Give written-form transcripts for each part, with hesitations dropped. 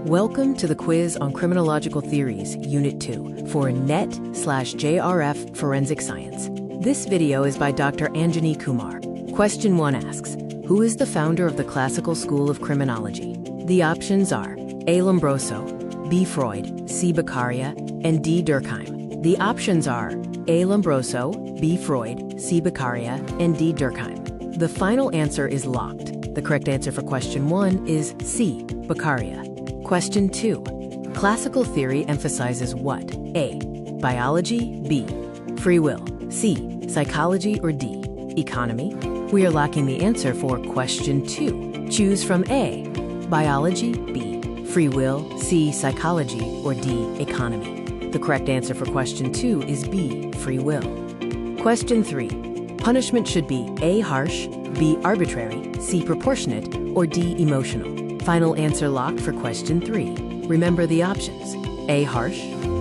Welcome to the quiz on Criminological Theories, Unit 2, for NET/JRF Forensic Science. This video is by Dr. Anjani Kumar. Question 1 asks, who is the founder of the classical school of criminology? The options are A. Lombroso, B. Freud, C. Beccaria, and D. Durkheim. The options are A. Lombroso, B. Freud, C. Beccaria, and D. Durkheim. The final answer is locked. The correct answer for question 1 is C. Beccaria. Question 2. Classical theory emphasizes what? A. Biology, B. Free will, C. Psychology, or D. Economy? We are locking the answer for question 2. Choose from A. Biology, B. Free will, C. Psychology, or D. Economy. The correct answer for question 2 is B. Free will. Question 3. Punishment should be A. Harsh, B. Arbitrary, C. Proportionate, or D. Emotional. Final answer locked for question 3. Remember the options: A. Harsh,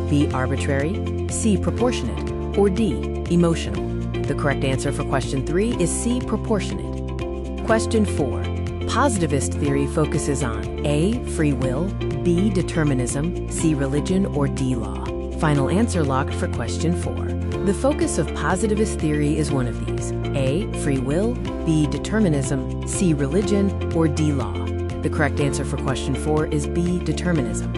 B. Arbitrary, C. Proportionate, or D. Emotional. The correct answer for question 3 is C. Proportionate. Question 4. Positivist theory focuses on A. Free will, B. Determinism, C. Religion, or D. Law. Final answer locked for question 4. The focus of positivist theory is one of these: A. Free will, B. Determinism, C. Religion, or D. Law. The correct answer for question 4 is B. Determinism.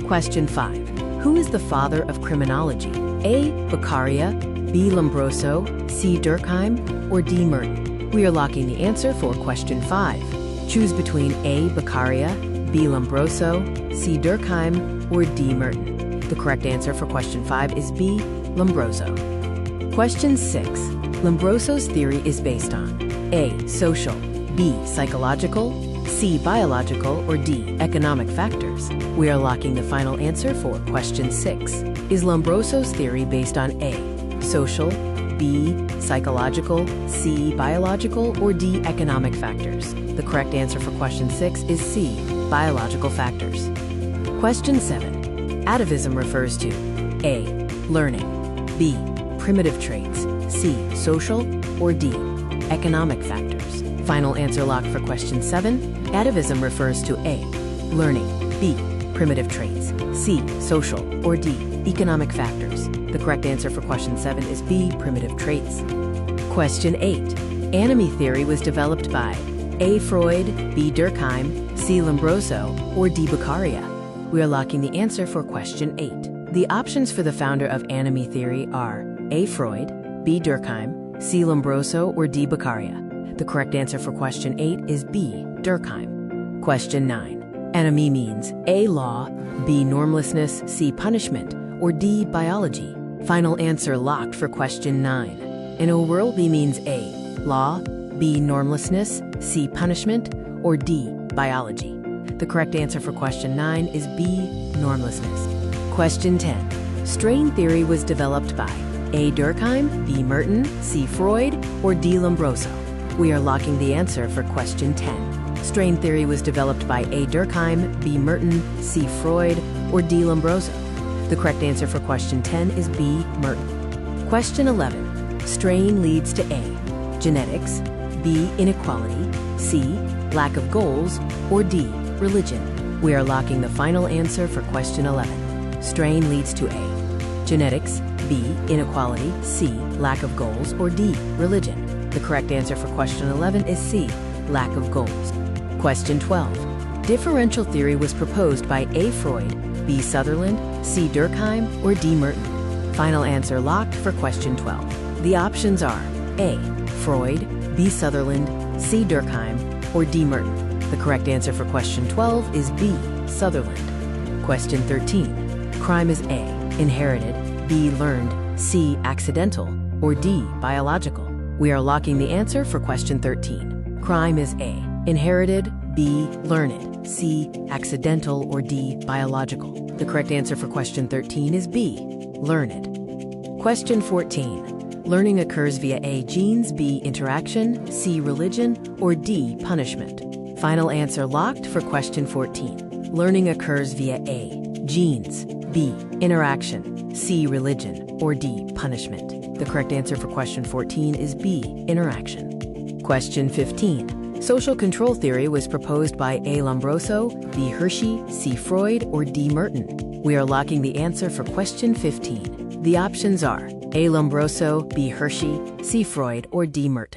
Question 5. Who is the father of criminology? A. Beccaria, B. Lombroso, C. Durkheim, or D. Merton. We are locking the answer for question 5. Choose between A. Beccaria, B. Lombroso, C. Durkheim, or D. Merton. The correct answer for question 5 is B. Lombroso. Question 6. Lombroso's theory is based on A. Social, B. Psychological, C. Biological, or D. Economic factors. We are locking the final answer for question 6. Is Lombroso's theory based on A. Social, B. Psychological, C. Biological, or D. Economic factors? The correct answer for question 6 is C. Biological factors. Question 7. Atavism refers to A. Learning, B. Primitive traits, C. Social, or D. Economic factors. Final answer locked for question 7. Atavism refers to A. Learning, B. Primitive traits, C. Social, or D. Economic factors. The correct answer for question 7 is B. Primitive traits. Question 8. Anatomy theory was developed by A. Freud, B. Durkheim, C. Lombroso, or D. Beccaria. We are locking the answer for question 8. The options for the founder of anatomy theory are A. Freud, B. Durkheim, C. Lombroso, or D. Beccaria. The correct answer for question 8 is B. Durkheim. Question 9. Anatomy means A. Law, B. Normlessness, C. Punishment, or D. Biology. Final answer locked for question 9. In a world, B means A. Law, B. Normlessness, C. Punishment, or D. Biology. The correct answer for question 9 is B. Normlessness. Question 10. Strain theory was developed by A. Durkheim, B. Merton, C. Freud, or D. Lombroso. We are locking the answer for question 10. Strain theory was developed by A. Durkheim, B. Merton, C. Freud, or D. Lombroso. The correct answer for question 10 is B. Merton. Question 11. Strain leads to A. Genetics, B. Inequality, C. Lack of goals, or D. Religion. We are locking the final answer for question 11. Strain leads to A. Genetics, B. Inequality, C. Lack of goals, or D. Religion. The correct answer for question 11 is C. Lack of goals. Question 12. Differential theory was proposed by A. Freud, B. Sutherland, C. Durkheim, or D. Merton. Final answer locked for question 12. The options are A. Freud, B. Sutherland, C. Durkheim, or D. Merton. The correct answer for question 12 is B. Sutherland. Question 13. Crime is A. Inherited, B. Learned, C. Accidental, or D. Biological. We are locking the answer for question 13. Crime is A. Inherited, B. Learned, C. Accidental, or D. Biological. The correct answer for question 13 is B. Learned. Question 14. Learning occurs via A. Genes, B. Interaction, C. Religion, or D. Punishment. Final answer locked for question 14. Learning occurs via A. Genes, B. Interaction, C. Religion, or D. Punishment. The correct answer for question 14 is B. Interaction. Question 15. Social control theory was proposed by A. Lombroso, B. Hershey, C. Freud, or D. Merton. We are locking the answer for question 15. The options are A. Lombroso, B. Hershey, C. Freud, or D. Merton.